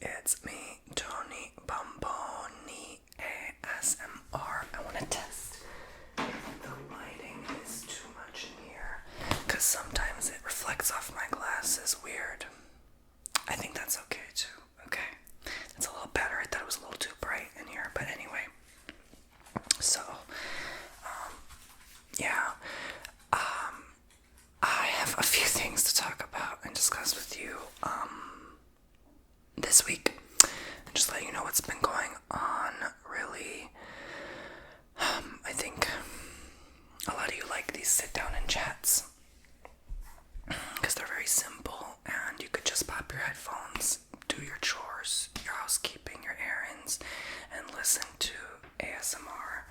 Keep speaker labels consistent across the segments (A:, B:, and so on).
A: it's me, Tony Bomboni ASMR. I want to test if the lighting is too much in here, because sometimes it reflects off my glasses weird. I think that's okay too. Okay, that's a little better. I thought it was a little too bright in here, but anyway. So, yeah. I have a few things to talk about and discuss with you this week. Just let you know what's been going on, really. I think a lot of you like these sit down and chats because they're very simple and you could just pop your headphones, do your chores, your housekeeping, your errands, and listen to ASMR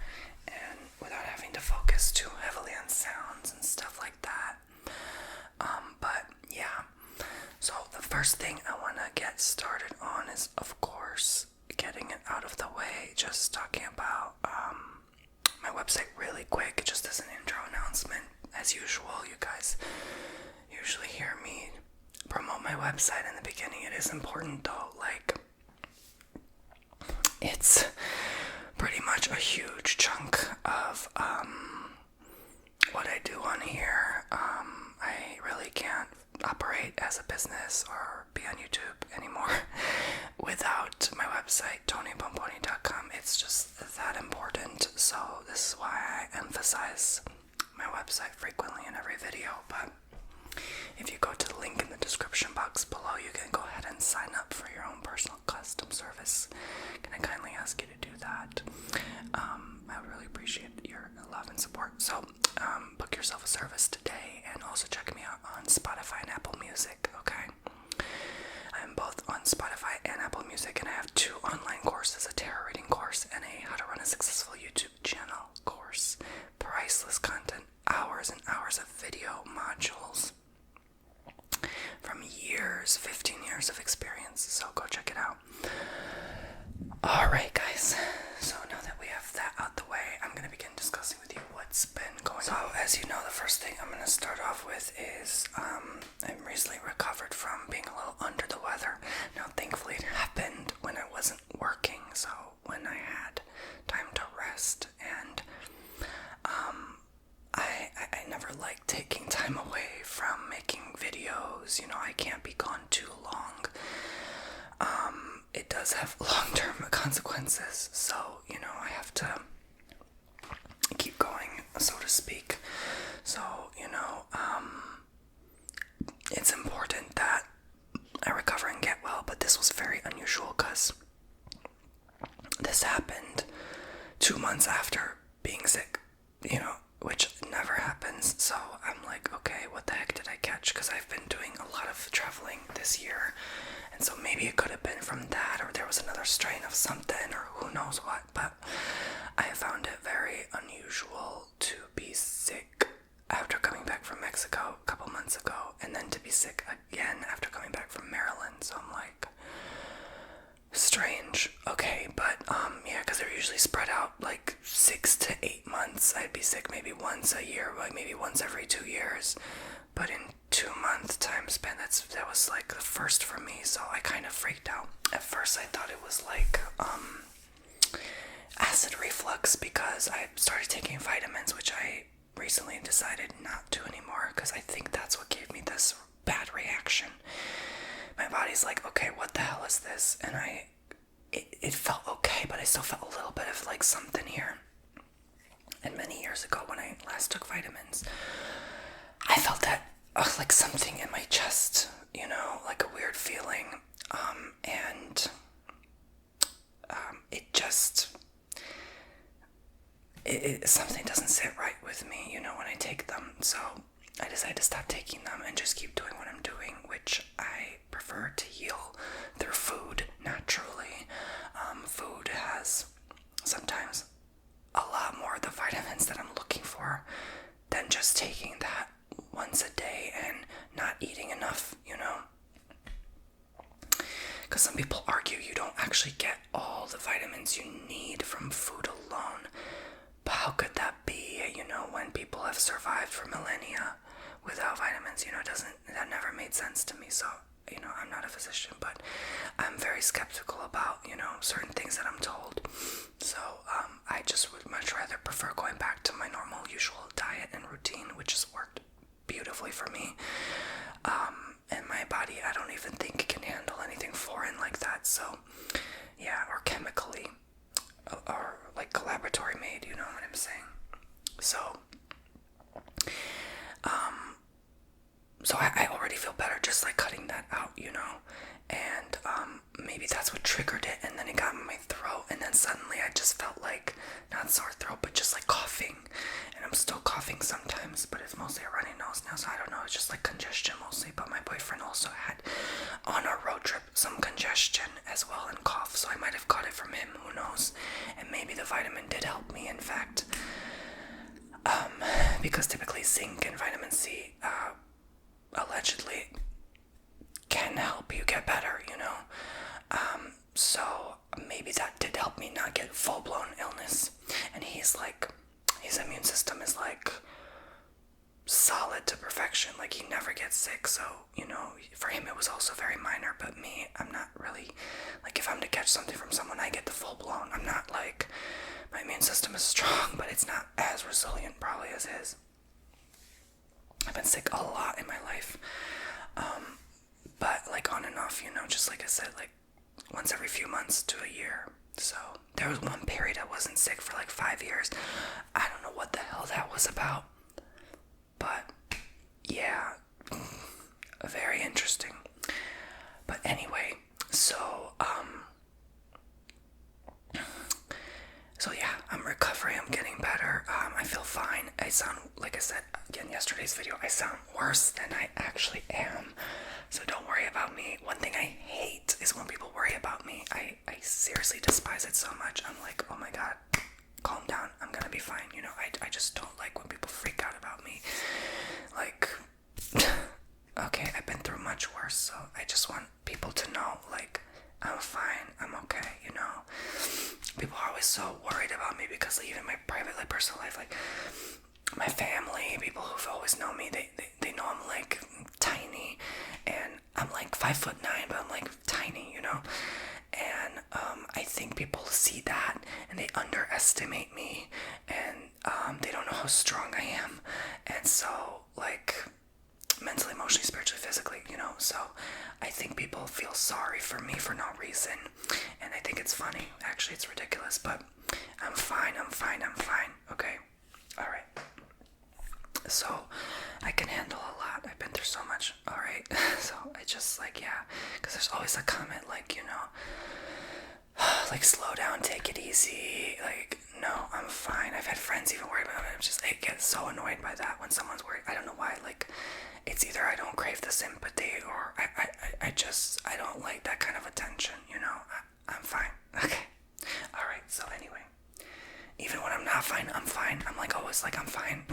A: and without having to focus too heavily on sounds and stuff like that. But yeah, so the first thing I want to get started on is, of course, getting it out of the way, just talking about my website really quick, just as an intro announcement. As usual, you guys usually hear me promote my website in the beginning. It is important though, like, it's pretty much a huge chunk of what I do on here. I really can't operate as a business or be on YouTube anymore without my website, tonybomboni.com. It's just that important, so this is why I emphasize my website frequently in every video. But if you go to the link in the description box below, you can go ahead and sign up for your own personal custom service. Can I kindly ask you to do that? I would really appreciate your love and support. So book yourself a service today, and also check me out on Spotify and Apple Music, okay? I'm both on Spotify and Apple Music, and I have 2 online courses, a tarot reading course and a how to run a successful YouTube channel course. Priceless content, hours and hours of video modules from years, 15 years of experience, so go check it out. Alright guys, so now that we have that out the way, I'm going to begin discussing with you what's been going on. So as you know, the first thing I'm going to start off with is I'm recently recovered from being a little under the weather. Now thankfully it happened when I wasn't working, so when I had time to rest, and I never like taking time away from making videos. You know, I can't be gone too long. It does have long-term consequences, so, you know, I have to keep going, so to speak. So, you know, it's important that I recover and get well, but this was very unusual because this happened 2 months after being sick, you know, which never happens. So I'm like, okay, what the heck did I catch? Because I've been doing a lot of traveling this year, and so maybe it could have been from that, or there was another strain of something, or who knows what. But I found it very unusual to be sick after coming back from Mexico a couple months ago, and then to be sick again after coming back from Maryland. So I'm like, strange. Okay, but yeah, because they're usually spread out like 6 to 8 months. I'd be sick maybe once a year, like maybe once every 2 years, but in 2-month time span, that was like the first for me. So I kind of freaked out. At first I thought it was like acid reflux, because I started taking vitamins, which I recently decided not to anymore, because I think that's what gave me this bad reaction. My body's like, okay, what the hell is this? And it felt okay, but I still felt a little bit of like something here. And many years ago, when I last took vitamins, I felt that like something in my chest, you know, like a weird feeling. And it just, something doesn't sit right with me, you know, when I take them. So I decided to stop taking them and just keep doing what I'm doing, which I prefer to heal through food naturally. Food has sometimes a lot more of the vitamins that I'm looking for than just taking that once a day and not eating enough, you know. Because some people argue you don't actually get all the vitamins you need from food alone. But how could that be, you know, when people have survived for millennia without vitamins? You know, that never made sense to me. So I'm not a physician, but I'm very skeptical about, certain things that I'm told. So I just would much rather prefer going back to my normal, usual diet and routine, which has worked beautifully for me. And my body, I don't even think can handle anything foreign like that. So yeah, or chemically, or like laboratory made, you know what I'm saying? So I already feel better just like cutting that out, and maybe that's what triggered it, and then it got in my throat, and then suddenly I just felt like, not sore throat, but just like coughing, and I'm still coughing sometimes, but it's mostly a runny nose now, so I don't know, it's just like congestion mostly. But my boyfriend also had, on our road trip, some congestion as well and cough, so I might have caught it from him, who knows, and maybe the vitamin did help me, in fact, because typically zinc and vitamin C, allegedly can help you get better, so maybe that did help me not get full-blown illness. And he's like, his immune system is like solid to perfection, like he never gets sick. So for him it was also very minor, but me, I'm not really, like, if I'm to catch something from someone, I get the full-blown. I'm not like, my immune system is strong, but it's not as resilient probably as his. I've been sick a lot in my life, but like on and off, just like I said, like once every few months to a year. So there was one period I wasn't sick for like 5 years. I don't know what the hell that was about, but yeah, very interesting. But anyway, so yeah, I'm recovering, I'm getting better, I feel fine. I sound, like I said again yesterday's video, I sound worse than I actually am, so don't worry about me. One thing I hate is when people worry about me. I seriously despise it so much. I'm like, oh my god, calm down, I'm gonna be fine, I just don't like when people freak out about me. Like, okay, I've been through much worse, so I just want people to know, like, I'm fine, I'm okay, People are always so worried about me because even my private, like, personal life, like, my family, people who've always known me, they know I'm, like, tiny, and I'm, like, 5'9", but I'm, like, tiny, and, I think people see that, and they underestimate me, and, they don't know how strong I am, and so, like, mentally, emotionally, spiritually, physically, so I think people feel sorry for me for no reason, and I think it's funny. Actually, it's ridiculous, but I'm fine, okay? Alright. So, I can handle a lot. I've been through so much, alright? So, I just, like, yeah, because there's always a comment, like, like, slow down, take it easy, like, no, I'm fine. I've had friends even worried about it. I get so annoyed by that when someone's worried. I don't know why, like, it's either I don't crave the sympathy, or I don't like that kind of attention, I'm fine, okay, alright, so anyway, even when I'm not fine, I'm fine, I'm like always like I'm fine,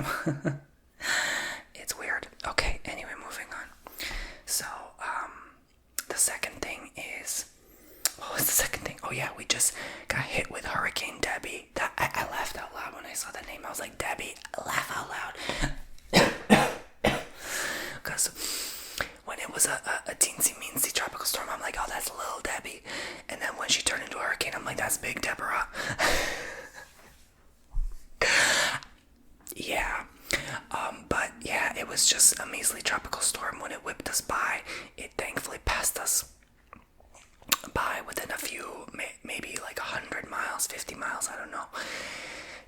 A: it's weird, okay, anyway, moving on. So, the second thing is, what was the second thing? Oh yeah, we just got hit with Hurricane Debbie. I laughed out loud when I saw that name. I was like, Debbie, laugh out loud. Because when it was a teensy-meensy tropical storm, I'm like, oh, that's little Debbie. And then when she turned into a hurricane, I'm like, that's Big Deborah. Yeah. But yeah, it was just a measly tropical storm. When it whipped us by, it thankfully passed us by within a few, maybe like 100 miles, 50 miles, I don't know.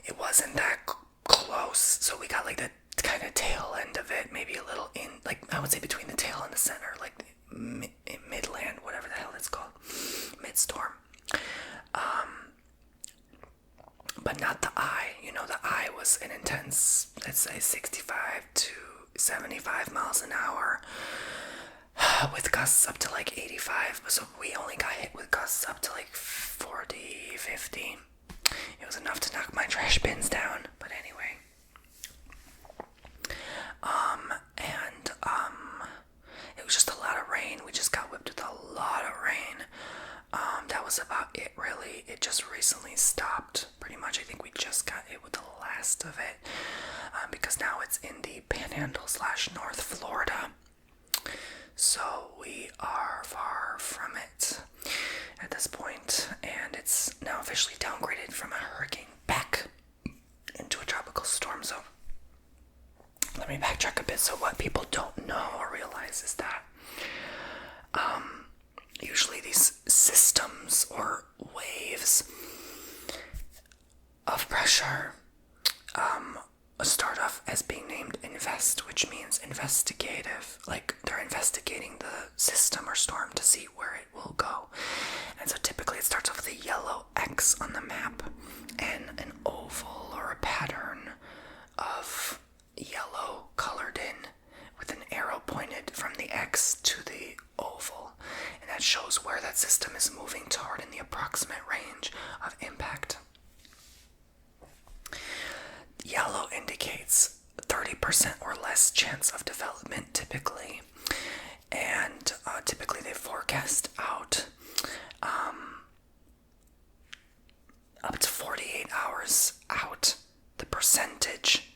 A: It wasn't that close, so we got like the kind of tail end of it, maybe a little in, like, I would say between the tail and the center, like midland, whatever the hell it's called, mid-storm. But not the eye, the eye was an intense, let's say 65 to 75 miles an hour, with gusts up to like 85, so we only got hit with gusts up to like 40, 50. It was enough to knock my trash bins down, but anyway. It was just a lot of rain. We just got whipped with a lot of rain. That was about it, really. It just recently stopped, pretty much. I think we just got hit with the last of it, because now it's in the Panhandle / North Florida. So we are far from it at this point, and it's now officially downgraded from a hurricane back into a tropical storm. So let me backtrack a bit. So what people don't know or realize is that usually these systems or waves of pressure start off as being named invest, which means investigative. Like they're investigating the system or storm to see where it will go. And so typically it starts off with a yellow X on the map and an oval or a pattern of yellow colored in with an arrow pointed from the X to the oval. And that shows where that system is moving toward in the approximate range of impact. Yellow indicates 30% or less chance of development typically, and typically they forecast out up to 48 hours out the percentage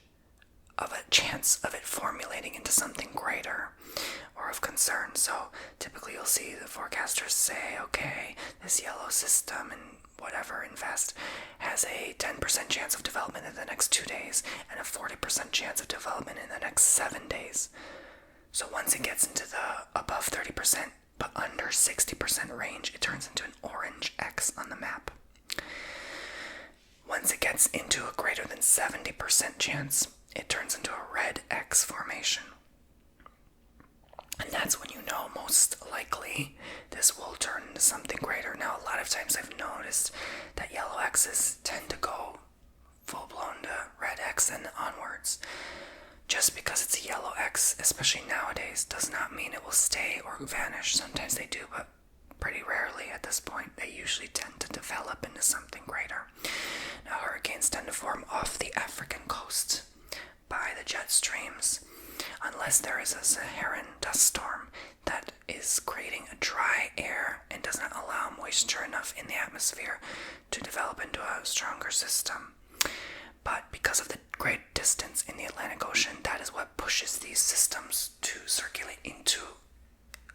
A: of a chance of it formulating into something greater or of concern. So typically you'll see the forecasters say, okay, this yellow system and whatever invest has a 10% chance of development in the next 2 days and a 40% chance of development in the next 7 days. So once it gets into the above 30% but under 60% range, it turns into an orange X on the map. Once it gets into a greater than 70% chance, it turns into a red X formation. And that's when you know most likely this will turn into something greater. Now, a lot of times I've noticed that yellow X's tend to go full-blown to red X and onwards. Just because it's a yellow X, especially nowadays, does not mean it will stay or vanish. Sometimes they do, but pretty rarely at this point. They usually tend to develop into something greater. Now, hurricanes tend to form off the African coast by the jet streams, unless there is a Saharan dust storm that is creating a dry air and does not allow moisture enough in the atmosphere to develop into a stronger system. But because of the great distance in the Atlantic Ocean, that is what pushes these systems to circulate into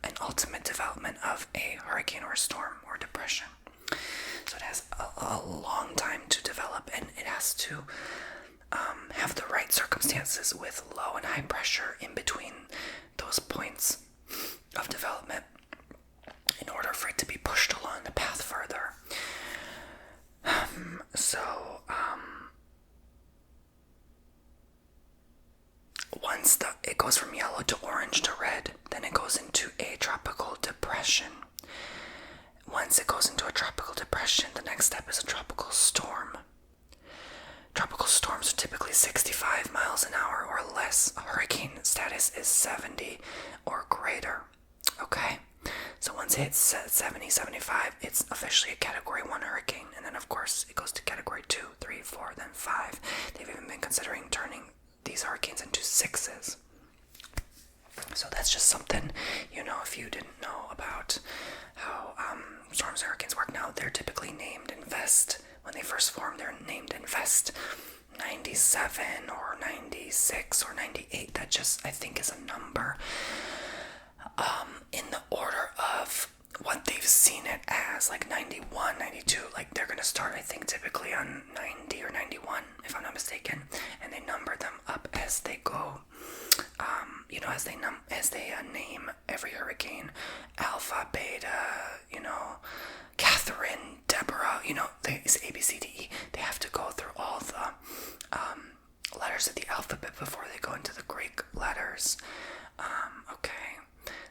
A: an ultimate development of a hurricane or a storm or depression. So it has a long time to develop, and it has to have the right circumstances with low and high pressure in between those points of development in order for it to be pushed along the path further. Once it goes from yellow to orange to red, then it goes into a tropical depression. Once it goes into a tropical depression, the next step is a tropical storm. Tropical storms are typically 65 miles an hour or less. A hurricane status is 70 or greater. Okay? So once it hits 70, 75, it's officially a Category 1 hurricane. And then, of course, it goes to Category 2, 3, 4, then 5. They've even been considering turning these hurricanes into 6s. So that's just something, if you didn't know about how storms and hurricanes work now, they're typically named Invest. When they first form, they're named Invest 97 or 96 or 98. That just, I think, is a number in the order of what they've seen it as, like 91, 92. Like they're going to start, I think, typically on 90 or 91, if I'm not mistaken, and they number them up as they go. As they name every hurricane, Alpha, Beta, Catherine, Deborah, it's A, B, C, D, E. They have to go through all the letters of the alphabet before they go into the Greek letters. Okay,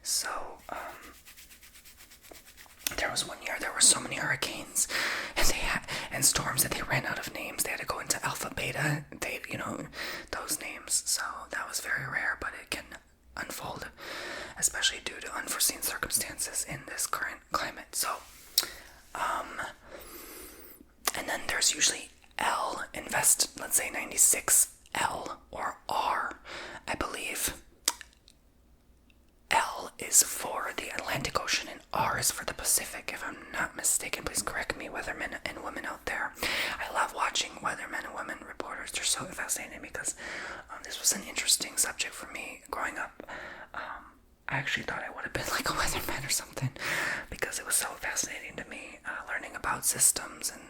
A: so there was one year there were so many hurricanes and storms that they ran out of names. They had to go into Alpha, Beta, those names. So that was very rare, but it can unfold, especially due to unforeseen circumstances in this current climate. So, and then there's usually L, Invest, let's say 96, L, or R, I believe. L is for the Atlantic Ocean and R is for the Pacific, if I'm not mistaken. Please correct me, weathermen and women out there. I love watching weathermen and women reporters. They're so fascinating because this was an interesting subject for me growing up. I actually thought I would have been like a weatherman or something, because it was so fascinating to me, learning about systems and,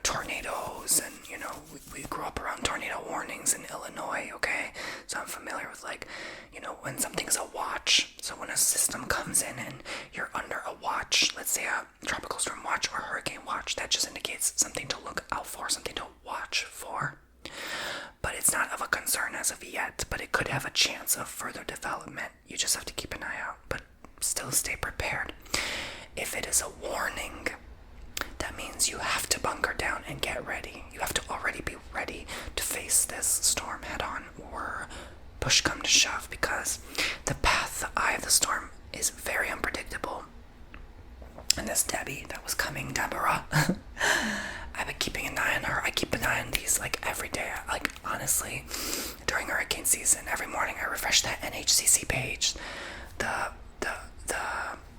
A: tornadoes, and, we grew up around tornado warnings in Illinois, okay? So I'm familiar with, like, when something's a watch. So when a system comes in and you're under a watch, let's say a tropical storm watch or hurricane watch, that just indicates something to look out for, something to watch for. But it's not of a concern as of yet, but it could have a chance of further development. You just have to keep an eye out, but still stay prepared. If it is a warning, that means you have to bunker down and get ready. You have to already be ready to face this storm head on, or push come to shove, because the path, the eye of the storm is very unpredictable. And this Debbie that was coming, Deborah, I've been keeping an eye on her. I keep an eye on these like every day. Like, honestly, during hurricane season, every morning I refresh that NHCC page. I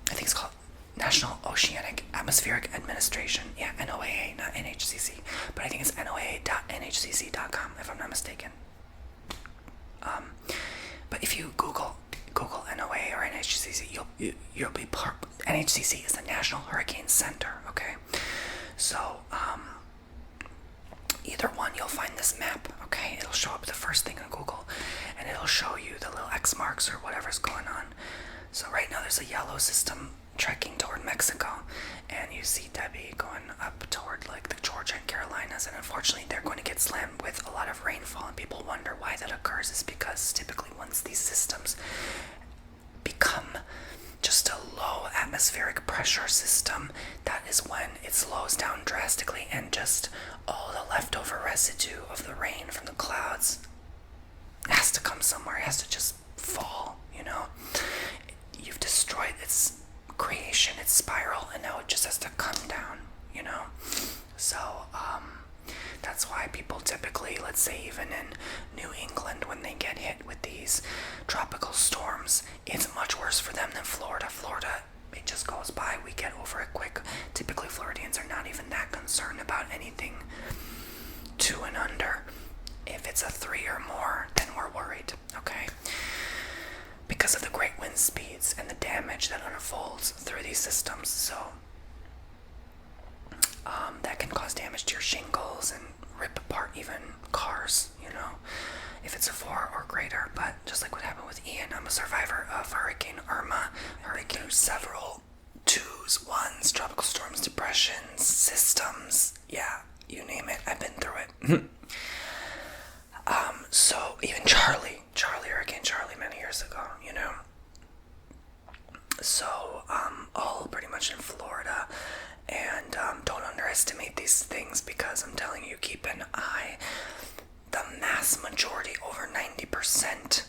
A: think it's called National Oceanic Atmospheric Administration. Yeah, NOAA, not NHCC. But I think it's NOAA.nhcc.com, if I'm not mistaken. But if you Google NOAA or NHCC, you'll be part. NHCC is the National Hurricane Center. Okay, so either one, you'll find this map. Okay, it'll show up the first thing on Google, and it'll show you the little X marks or whatever's going on. So right now there's a yellow system trekking toward Mexico, and you see Debbie going up toward like the Georgia and Carolinas, and unfortunately they're going to get slammed with a lot of rainfall, and people wonder why that occurs. Is because typically once these systems become just a low atmospheric pressure system, that is when it slows down drastically, and just all the leftover residue of the rain from the clouds has to come somewhere. It has to just fall, You've destroyed its creation, its spiral, and now it just has to come down, So, that's why people typically, let's say even in New England, when they get hit with these tropical storms, it's much worse for them than Florida. Florida, it just goes by. We get over it quick. Typically, Floridians are not even that concerned about anything 2 and under. If it's a 3 or more, then we're worried, okay? Because of the great wind speeds and the damage that unfolds through these systems. So that can cause damage to your shingles and rip apart even cars, if it's a 4 or greater. But just like what happened with Ian, I'm a survivor of Hurricane Irma, several 2s, 1s, tropical storms, depressions, systems, yeah, you name it, I've been through it. So even Hurricane Charlie many years ago, So, all pretty much in Florida, and don't underestimate these things, because I'm telling you, keep an eye. The mass majority, over 90%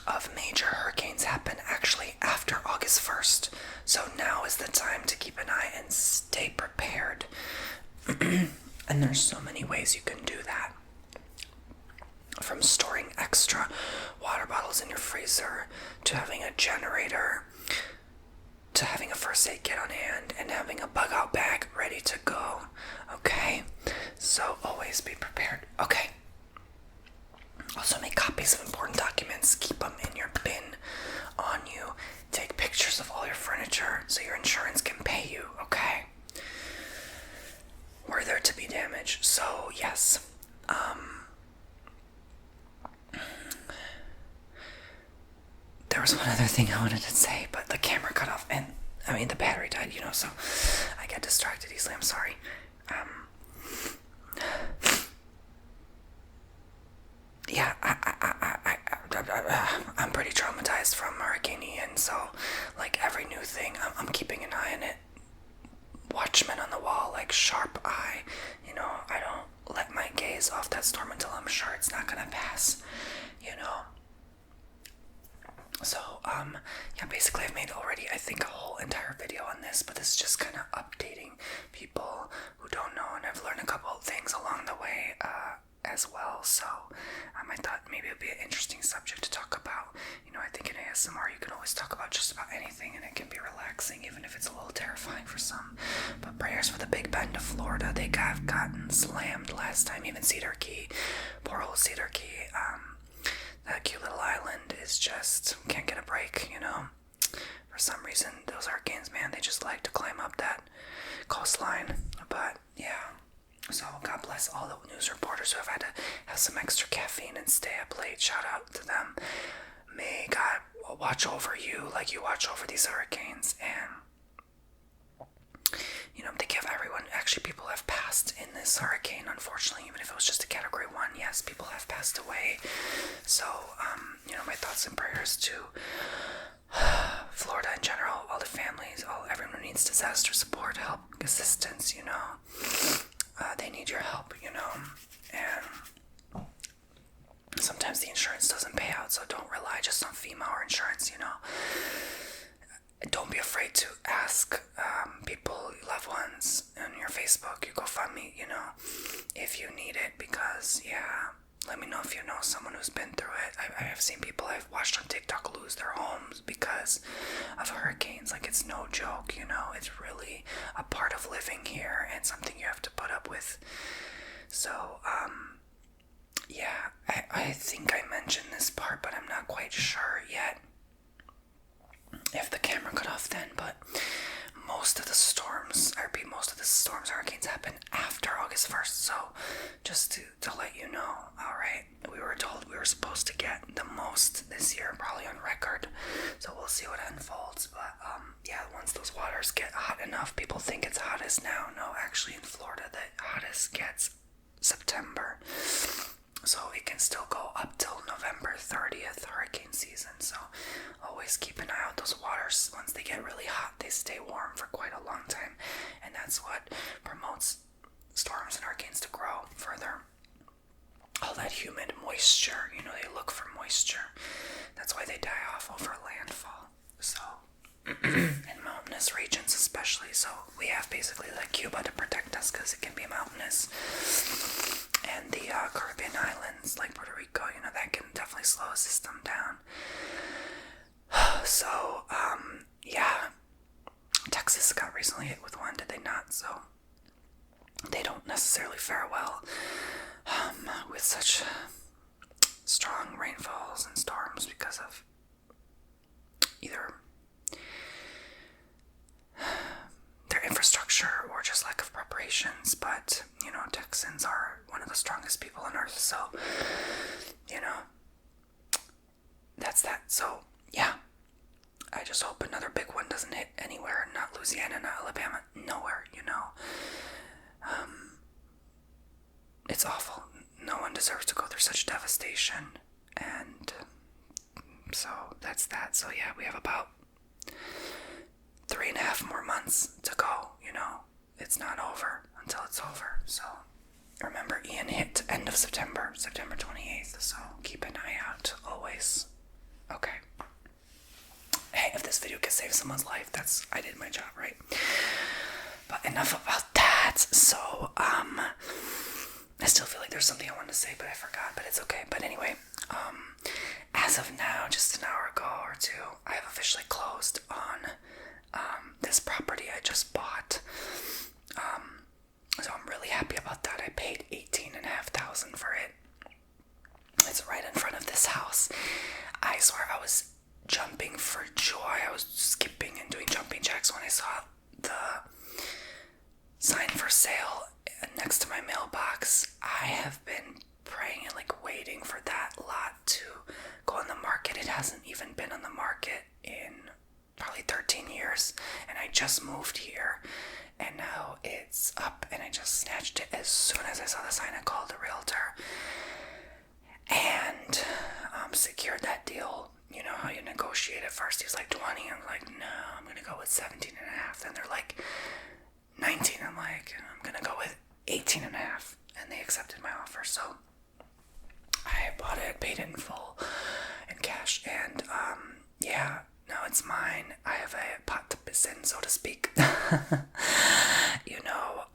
A: of major hurricanes happen actually after August 1st. So now is the time to keep an eye and stay prepared. And there's so many ways you can do that. From storing extra water bottles in your freezer, to having a generator, to having a first aid kit on hand, and having a bug out bag ready to go. Okay? So always be prepared. Okay. Also make copies of important documents. Keep them in your bin on you. Take pictures of all your furniture so your insurance can pay you. Okay? Were there to be damage. So yes. There was one other thing I wanted to say, but the camera cut off, and the battery died, so I get distracted easily. I'm sorry. Yeah, I'm pretty traumatized from Hurricane Ian, so like every new thing, I'm keeping an eye on it. Watchman on the wall, like sharp eye. I don't let my gaze off that storm until I'm sure it's not gonna pass. So, basically I've made already, I think, a whole entire video on this, but this is just kind of updating people who don't know, and I've learned a couple of things along the way, as well. So, I thought maybe it would be an interesting subject to talk about. I think in ASMR you can always talk about just about anything, and it can be relaxing, even if it's a little terrifying for some. But prayers for the Big Bend of Florida. They have gotten slammed last time, even Cedar Key. Poor old Cedar Key. That cute little island is just, can't get a break, you know? For some reason, those hurricanes, man, they just like to climb up that coastline. But, yeah. So, God bless all the news reporters who have had to have some extra caffeine and stay up late. Shout out to them. May God watch over you like you watch over these hurricanes. And, you know, they give everyone, actually, people have passed in this hurricane, unfortunately, even if it was just a Category 1. Yes, people have passed away. So, you know, my thoughts and prayers to Florida in general, all the families, everyone who needs disaster support, help, assistance, you know. They need your help, you know. And sometimes the insurance doesn't pay out, so don't rely just on FEMA or insurance, you know. Don't be afraid to ask people, loved ones, on your Facebook, your GoFundMe, you know, if you need it, because, yeah, let me know if you know someone who's been through it. I have seen people I've watched on TikTok lose their homes because of hurricanes. Like, it's no joke, you know. It's really a part of living here and something you have to put up with. So, yeah, I think I mentioned this part, but I'm not quite sure yet if the camera cut off then, but most of the storms, hurricanes happen after August 1st, so just to let you know, alright, we were told we were supposed to get the most this year, probably on record, so we'll see what unfolds, but, yeah, once those waters get hot enough, people think it's hottest now. No, actually in Florida, the hottest gets September, so it can still go up till November 30th, hurricane season, so always keep an eye out those waters. Once they get really hot, they stay warm for quite a long time, and that's what promotes storms and hurricanes to grow further. All that humid moisture, you know, they look for moisture. That's why they die off over landfall. So, in mountainous regions especially, so we have basically like Cuba to protect us because it can be mountainous. And the Caribbean islands, like Puerto Rico, you know, that can definitely slow a system down. So, yeah, Texas got recently hit with one, did they not? So, they don't necessarily fare well with such strong rainfalls and storms because of either their infrastructure or just lack of preparations. But, you know, Texans are one of the strongest people on earth, so, you know, that's that. So, yeah, I just hope another big one doesn't hit anywhere, not Louisiana, not Alabama, nowhere, you know. It's awful. No one deserves to go through such devastation, and so that's that. So yeah, we have about 3.5 more months to go, you know. It's not over until it's over, so remember, Ian hit end of September 28th, so keep an eye out always. Okay. Hey, if this video can save someone's life, I did my job, right? But enough about that. So, I still feel like there's something I wanted to say, but I forgot, but it's okay. But anyway, as of now, just an hour ago or two, I have officially closed on this property I just bought. So I'm really happy about that. I paid $18,500 for it. It's right in front of this house. I swear I was jumping for joy. I was skipping and doing jumping jacks when I saw the sign for sale next to my mailbox. I have been praying and like waiting for that lot to go on the market. It hasn't even been on the market in probably 13 years, and I just moved here, and now it's up, and I just snatched it as soon as I saw the sign. I called the realtor and secured that deal. You know how you negotiate at first. He was like 20. I'm like, no, I'm gonna go with 17.5. Then they're like 19. I'm like, I'm gonna go with 18.5, and they accepted my offer. So I bought it, paid it in full in cash, and yeah, now it's mine. I have a pot to piss in, so to speak. You know,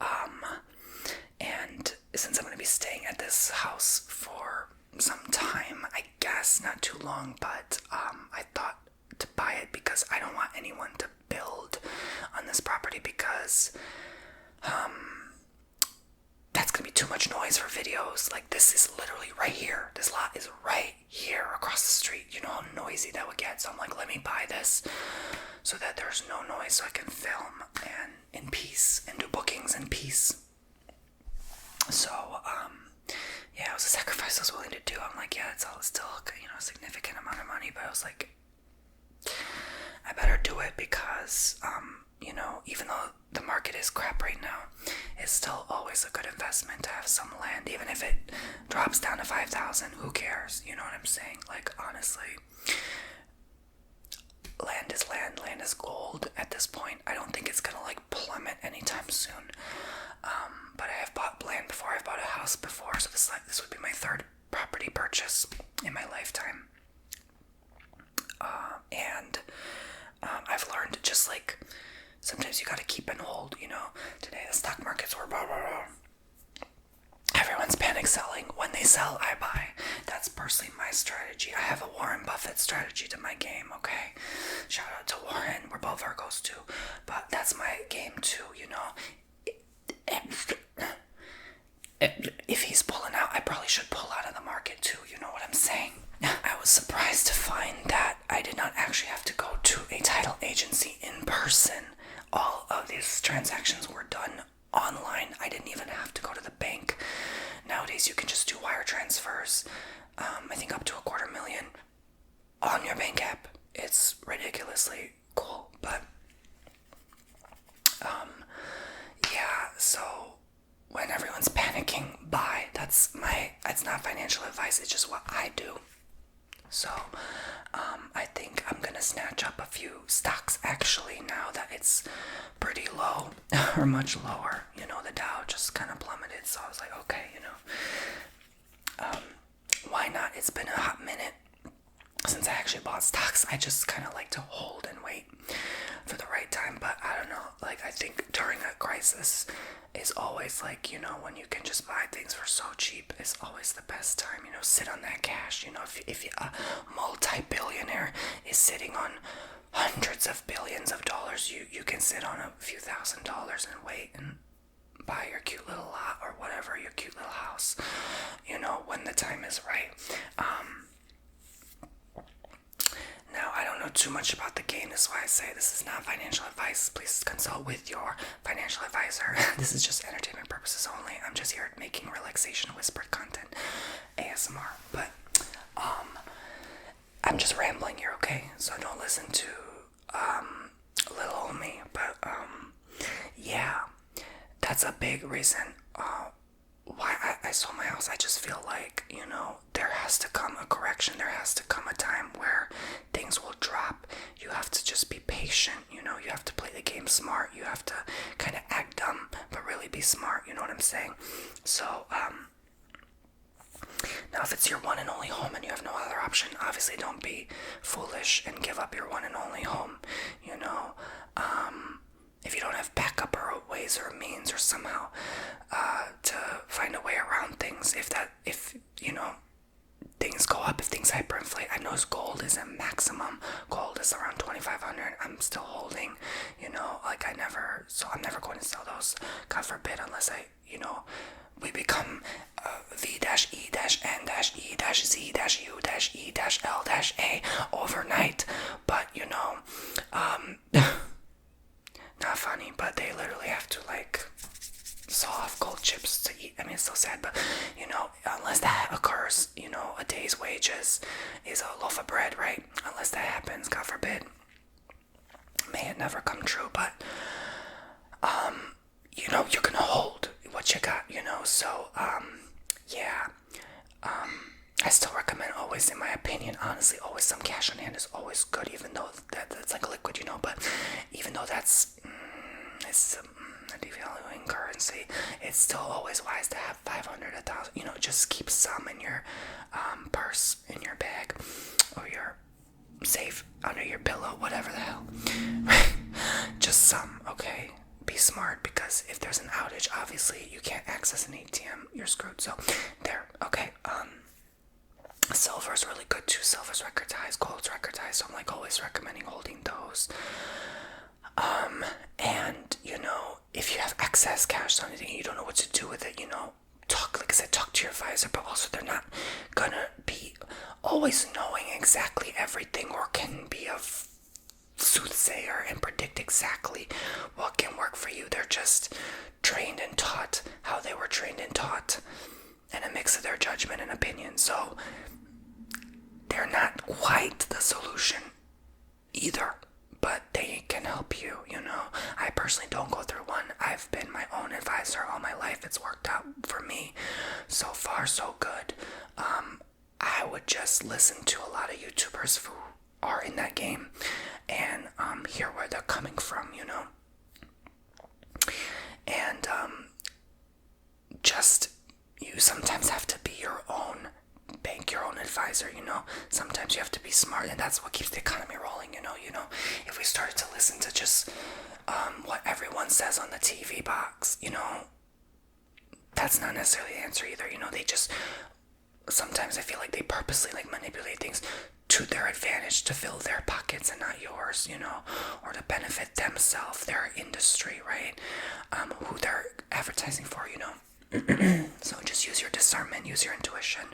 A: and since I'm gonna be staying at this house for some time, I guess not too long, but I thought to buy it because I don't want anyone to build on this property because that's gonna be too much noise for videos. Like, this is literally right here. This lot is right here across the street. You know how noisy that would get. So I'm like, let me buy this so that there's no noise, so I can film and in peace and do bookings in peace. So yeah, it was a sacrifice I was willing to do. I'm like, yeah, it's still, you know, a significant amount of money, but I was like, I better do it because you know, even though the market is crap right now, it's still always a good investment to have some land. Even if it drops down to 5,000, who cares? You know what I'm saying? Like, honestly, land is land. Land is gold at this point. I don't think it's gonna like plummet anytime soon. But I have bought land before. I've bought a house before, so this would be my third property purchase in my lifetime. And I've learned, just like, sometimes you gotta keep and hold, you know. Today the stock markets were blah, blah, blah. Everyone's panic selling. When they sell, I buy. That's personally my strategy. I have a Warren Buffett strategy to my game, okay? Shout out to Warren. We're both Virgos too. But that's my game too, you know. If he's pulling out, I probably should pull out of the market too, you know what I'm saying? I was surprised to find that I did not actually have to go to a title agency in person. All of these transactions were done online. I didn't even have to go to the bank. Nowadays you can just do wire transfers, I think up to $250,000 on your bank app. It's ridiculously cool, but yeah, so when everyone's panicking, buy. It's not financial advice, it's just what I do. So, I think I'm gonna snatch up a few stocks actually now that it's pretty low, or much lower. You know, the Dow just kind of plummeted, so I was like, okay, you know, why not? It's been a hot minute since I actually bought stocks. I just kind of like to hold and wait for the right time, but I don't know, like, I think during a crisis is always like, you know, when you can just buy things for so cheap is always the best time, you know. Sit on that cash, you know. If a multi-billionaire is sitting on hundreds of billions of dollars, you can sit on a few $1,000s and wait and buy your cute little lot or whatever, your cute little house, you know, when the time is right. Now, I don't know too much about the game. That's why I say this is not financial advice. Please consult with your financial advisor. This is just entertainment purposes only. I'm just here making relaxation whispered content, ASMR. But I'm just rambling here, okay? So don't listen to little old me. But yeah, that's a big reason why I sold my house. I just feel like, you know, there has to come a correction. There has to come a time where things will drop. You have to just be patient, you know. You have to play the game smart. You have to kind of act dumb, but really be smart, you know what I'm saying? So, now if it's your one and only home and you have no other option, obviously don't be foolish and give up your one and only home, you know. If you don't have backup or ways or means or somehow to find a way around things, if you know, things go up, if things hyperinflate. I know gold is a maximum. Gold is around 2,500. I'm still holding, you know, like I'm never going to sell those, God forbid, unless you know, we become V-E-N-E-Z-U-E-L-A overnight. But, you know, not funny, but they literally have to, like, saw off gold chips to eat. I mean, it's so sad, but, you know, unless that occurs, you know, a day's wages is a loaf of bread, right? Unless that happens, God forbid. May it never come true, but, you know, you're gonna hold what you got, you know, so, yeah, I still recommend always, in my opinion, honestly, always some cash on hand is always good, even though that's like liquid, you know, but even though that's, it's a devaluing currency, it's still always wise to have 500, 1,000, you know, just keep some in your, purse, in your bag, or your safe, under your pillow, whatever the hell, just some, okay? Be smart, because if there's an outage, obviously you can't access an ATM, you're screwed. So there, okay. Silver's really good too. Silver's record highs, gold's record highs, so I'm like always recommending holding those. And you know, if you have excess excess cash on anything, you don't know what to do with it, talk, like I said, talk to your advisor, but also they're not gonna be always knowing exactly everything or can be a soothsayer and predict exactly what can work for you. They're just trained and taught how they were trained and taught, and a mix of their judgment and opinion. So they're not quite the solution either, but they can help you. I personally don't go through one. I've been my own advisor all my life. It's worked out for me so far, so good. I would just listen to a lot of YouTubers who are in that game and hear where they're coming from, and just, you sometimes have to be your own bank, your own advisor. Sometimes you have to be smart, and that's what keeps the economy rolling. If we started to listen to just what everyone says on the TV box, that's not necessarily the answer either. They just, sometimes I feel like they purposely manipulate things to their advantage, to fill their pockets and not yours, or to benefit themselves, their industry, right? Who they're advertising for, So just use your discernment, use your intuition,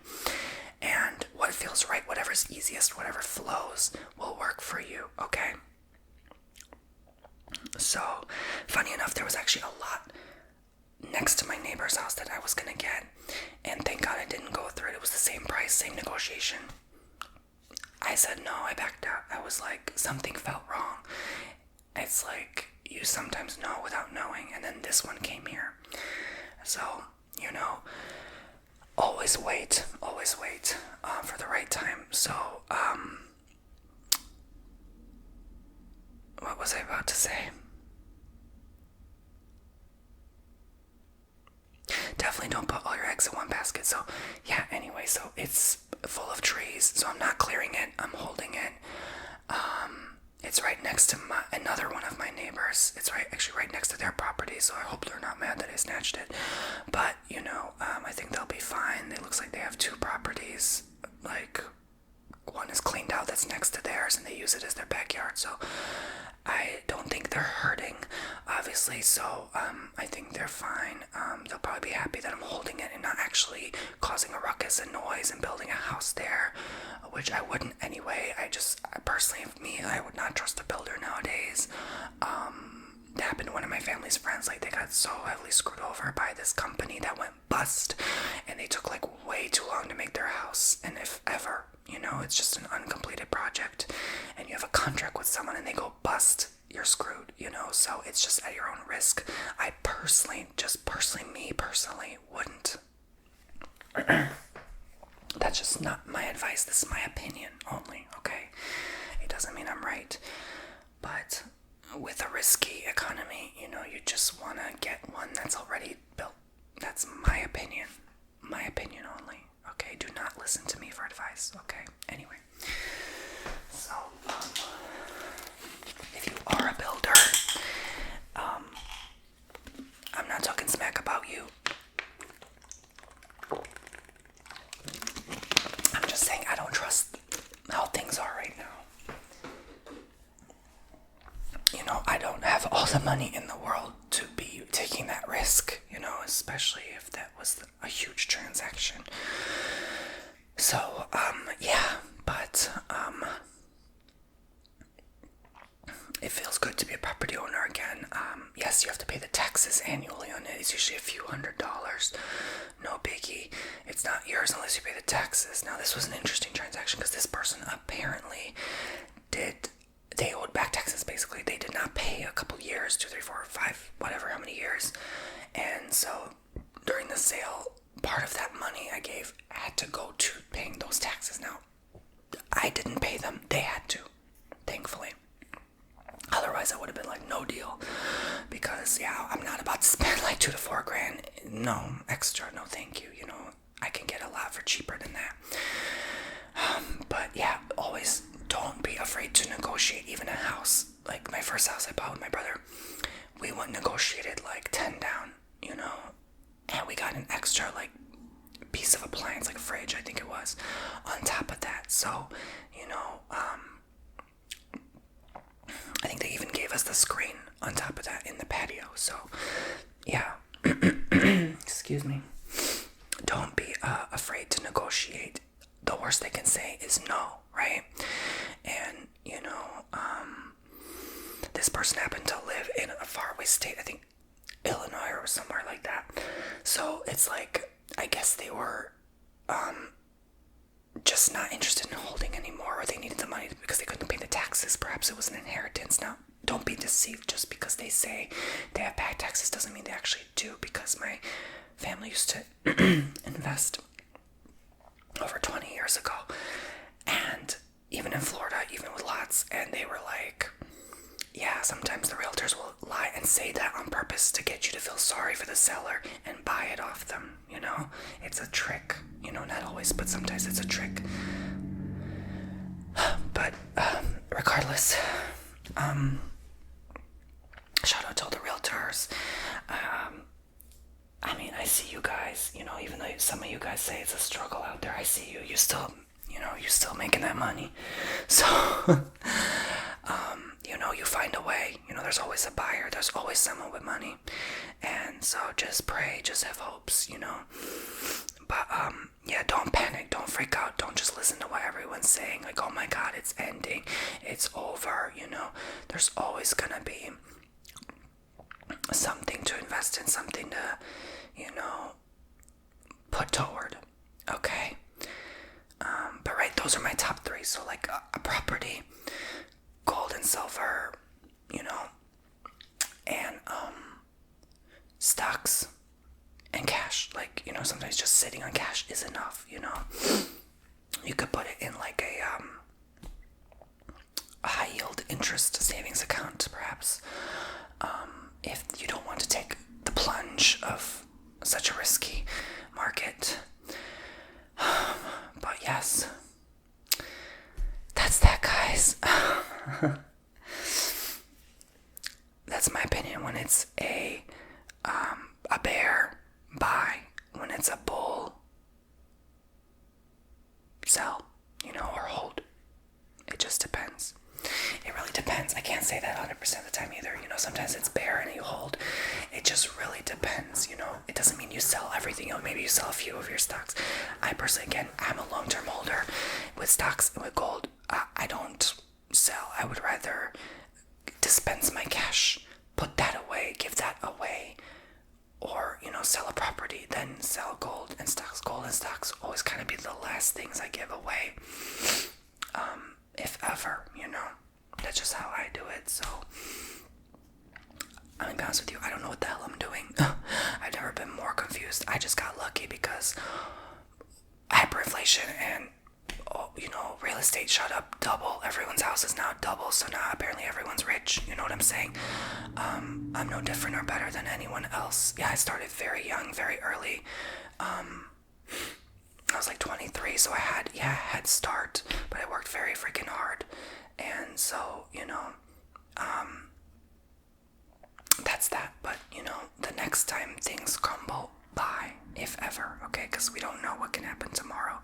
A: and what feels right, whatever's easiest, whatever flows will work for you, okay? So, funny enough, there was actually a lot next to my neighbor's house that I was gonna get, and thank God I didn't go through it. It was the same price, same negotiation. I said no, I backed out. I was like, something felt wrong. It's like, you sometimes know without knowing, and then this one came here. So, always wait for the right time. So, what was I about to say? Definitely don't put all your eggs in one basket. So, yeah, anyway, so it's full of trees, so I'm not clearing it, I'm holding it. It's right next to another one of my neighbors. It's actually right next to their property, so I hope they're not mad that I snatched it. But, I think they'll be fine. It looks like they have two properties. Like, one is cleaned out that's next to theirs, and they use it as their backyard, so I don't think they're hurting, obviously, so I think they're fine. They'll probably be happy that I'm holding it and not actually causing a ruckus and noise and building a house there, which I wouldn't anyway. Personally, I would not trust a builder nowadays. It happened to one of my family's friends. They got so heavily screwed over by this company that went bust, and they took way too long to make their house. And if ever, it's just an uncompleted project, and you have a contract with someone and they go bust, you're screwed, so it's just at your own risk. I personally wouldn't. That's just not my advice. This is my opinion only, okay? It doesn't mean I'm right. But with a risky economy, you just want to get one that's already built. That's my opinion. My opinion only, okay? Do not listen to me for advice, okay? Anyway. So, if you are a builder, I'm not talking smack about you. I'm just saying I don't trust how things are right now. I don't have all the money in the world to be taking that risk, especially if that was a huge transaction. So, yeah, but, it feels good to be a property owner again. Yes, you have to pay the taxes annually on it. It's usually a few $100s. No biggie. It's not yours unless you pay the taxes. Now, this was an interesting transaction because this person apparently they owed back taxes, basically. They did not pay a couple years, 2, 3, 4, 5, whatever, how many years. And so, during the sale, part of that money I gave had to go to paying those taxes. Now, I didn't pay them. They had to, thankfully. Otherwise, I would have been no deal. Because, yeah, I'm not about to spend $2 to $4 grand. No, extra, no thank you. I can get a lot for cheaper than that. But, yeah, always don't be afraid to negotiate even a house. My first house I bought with my brother, we went negotiated 10 down, and we got an extra piece of appliance, a fridge, I think it was, on top of that. So, I think they even gave us the screen on top of that in the patio. So, yeah. Excuse me. Don't be afraid to negotiate. The worst they can say is no, right? And, this person happened to live in a faraway state, I think Illinois or somewhere like that. So it's like, I guess they were just not interested in holding anymore, or they needed the money because they couldn't pay the taxes. Perhaps it was an inheritance. Now, don't be deceived. Just because they say they have back taxes doesn't mean they actually do, because my family used to invest over 20 years ago, and even in Florida, even with lots, and they were like, yeah, sometimes the realtors will lie and say that on purpose to get you to feel sorry for the seller and buy it off them, It's a trick, not always, but sometimes it's a trick. But regardless, shout out to all the realtors. I see you guys, even though some of you guys say it's a struggle out there, I see you. You still, you're still making that money. So, you find a way. There's always a buyer. There's always someone with money. And so just pray, just have hopes, But, yeah, don't panic. Don't freak out. Don't just listen to what everyone's saying. Like, oh my God, it's ending. It's over, There's always gonna be something to invest in, something to, put toward. Okay? But right, those are my top three. So like a property, gold and silver, and stocks and cash. Like, sometimes just sitting on cash is enough, You could put it in like a high yield interest savings account, perhaps, if you don't want to take the plunge of such a risky market. But yes, that's that, guys. That's my opinion. When it's a bear, buy. When it's a bull, sell, or hold. It just depends. It really depends. I can't say that 100% of the time either. Sometimes it's bear and you hold. It just really depends. It doesn't mean you sell everything. Maybe you sell a few of your stocks. I personally, again, I'm a long-term holder with stocks and with gold. I don't sell. I would rather dispense my cash, put that away, give that away, or sell a property, then sell gold and stocks. Gold and stocks always kind of be the last things I give away, if ever. That's just how I do it. So I'm gonna be honest with you, I don't know what the hell I'm doing. I've never been more confused. I just got lucky because hyperinflation and real estate shot up double. Everyone's house is now double, so now apparently everyone's rich. You know what I'm saying? I'm no different or better than anyone else. Yeah, I started very young, very early. I was like 23, so I had a head start, but I worked very freaking hard. And so, that's that. But, the next time things crumble, buy, if ever, okay? Because we don't know what can happen tomorrow.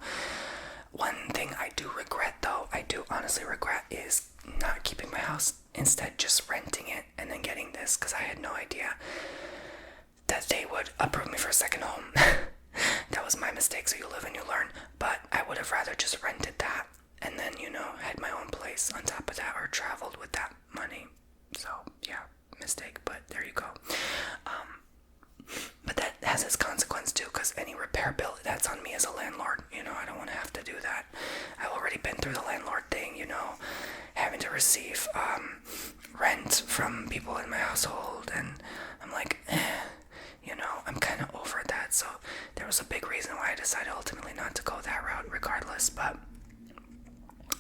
A: One thing I do regret, though, I do honestly regret, is not keeping my house, instead just renting it and then getting this, because I had no idea that they would approve me for a second home. That was my mistake, so you live and you learn. But I would have rather just rented that and then, had my own place on top of that, or traveled with that money. So, yeah, mistake, but there you go. But that has its consequence too, because any repair bill, that's on me as a landlord. I don't want to have to do that. I've already been through the landlord thing, having to receive rent from people in my household, and I'm like, I'm kind of over that. So there was a big reason why I decided ultimately not to go that route regardless.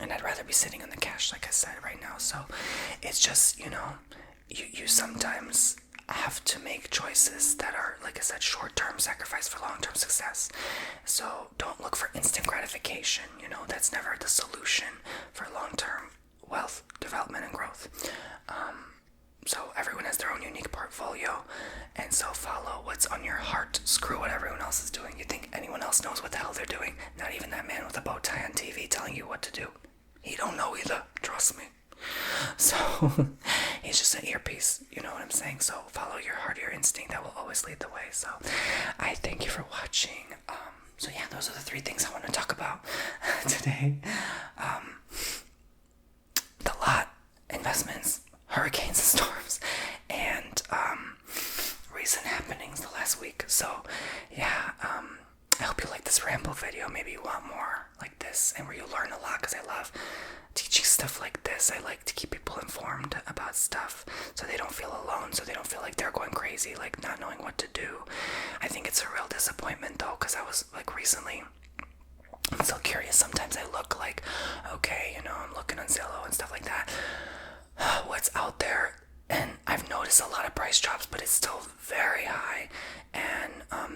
A: And I'd rather be sitting on the cash, like I said, right now. So it's just, you sometimes have to make choices that are, like I said, short-term sacrifice for long-term success. So don't look for instant gratification. That's never the solution for long-term wealth development and growth. So everyone has their own unique portfolio, and so follow what's on your heart. Screw what everyone else is doing. You think anyone else knows what the hell they're doing? Not even that man with a bow tie on TV telling you what to do. He don't know either, trust me. So he's just an earpiece, you know what I'm saying? instinct. So follow your heart, your instinct. That will always lead the way. So I thank you for watching. So yeah, those are the 3 things I want to talk about today. The lot, investments, hurricanes and storms, and recent happenings the last week. So yeah, I hope you like this ramble video. Maybe you want more like this and where you learn a lot, because I love teaching stuff like this. I like to keep people informed about stuff so they don't feel alone, so they don't feel like they're going crazy, like not knowing what to do. I think it's a real disappointment though, because I was like recently, I'm so curious. Sometimes I look like, okay, I'm looking on Zillow and stuff like that, what's out there, and I've noticed a lot of price drops, but it's still very high. And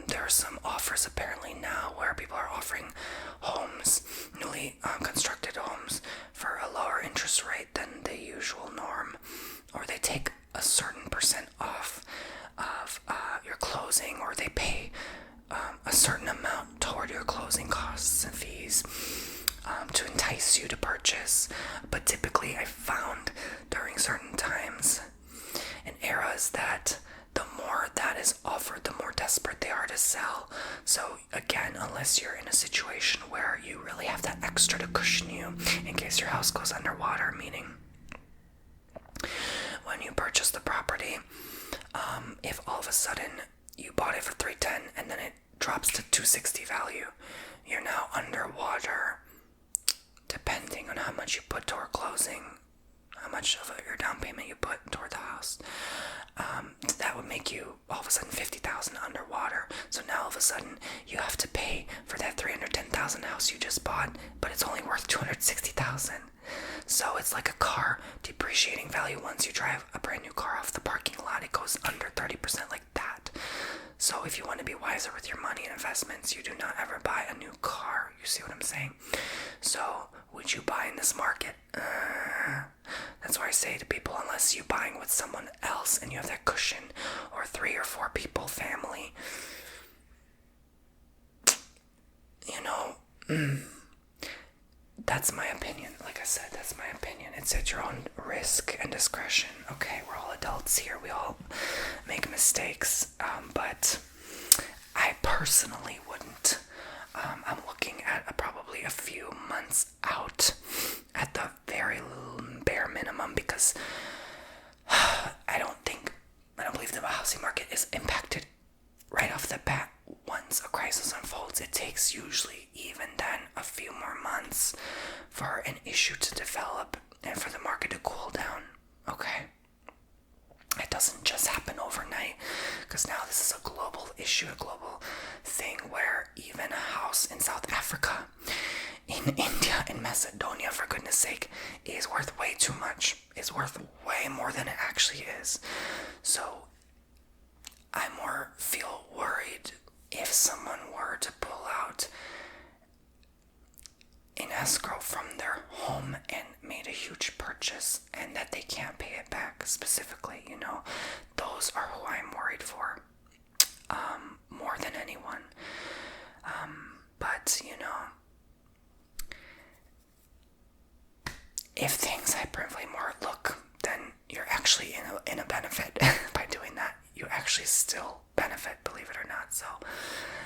A: there are some offers apparently now where people are offering homes, newly constructed homes, for a lower interest rate than the usual norm, or they take a certain percent off of your closing, or they pay a certain amount toward your closing costs and fees to entice you to purchase. But typically I found during certain times and eras that the more that is offered, the more desperate they are to sell. So again, unless you're in a situation where you really have that extra to cushion you in case your house goes underwater, meaning when you purchase the property, if all of a sudden you bought it for $310 and then it drops to $260 value, you're now underwater, depending on how much you put toward closing, how much of your down payment you put toward the house. That would make you all of a sudden $50,000 underwater. So now all of a sudden you have to pay for that $310,000 house you just bought, but it's only worth $260,000. So it's like a car depreciating value. Once you drive a brand new car off the parking lot, it goes under 30% like that. So if you want to be wiser with your money and investments, you do not ever buy a new car. You see what I'm saying? So would you buy in this market? That's why I say to people, unless you're buying with someone else and you have that cushion, or 3 or 4 people, family, that's my opinion. Like I said, that's my opinion. It's at your own risk and discretion. Okay, we're all adults here. We all make mistakes. But I personally wouldn't. I'm looking at probably a few months out at the very bare minimum, because I don't believe the housing market is impacted right off the bat. Once a crisis unfolds, it takes usually even then a few more months for an issue to develop and for the market to cool down. Okay? It doesn't just happen overnight, because now this is a global issue, a global thing, where even a house in South Africa, in India, in Macedonia, for goodness sake, is worth way too much. Is worth way more than it actually is. So I more feel worried if someone were to pull out in escrow from their home and made a huge purchase and that they can't pay it back specifically, those are who I'm worried for, more than anyone. But if things hyperinflate more, look, then you're actually in a benefit by doing that. You actually still benefit, believe it or not. So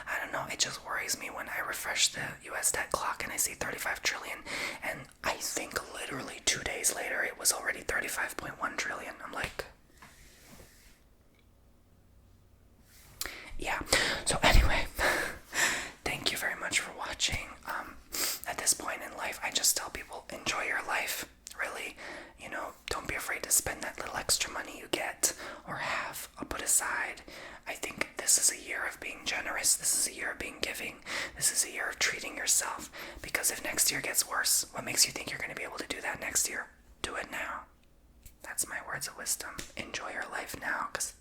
A: I don't know, it just worries me when I refresh the US debt clock and I see 35 trillion, and I think literally 2 days later it was already 35.1 trillion. I'm like, yeah. So anyway, thank you very much for watching. At this point in life, I just tell people, enjoy your life. Really, don't be afraid to spend that little extra money you get or have or put aside. I think this is a year of being generous. This is a year of being giving. This is a year of treating yourself. Because if next year gets worse, what makes you think you're going to be able to do that next year? Do it now. That's my words of wisdom. Enjoy your life now, because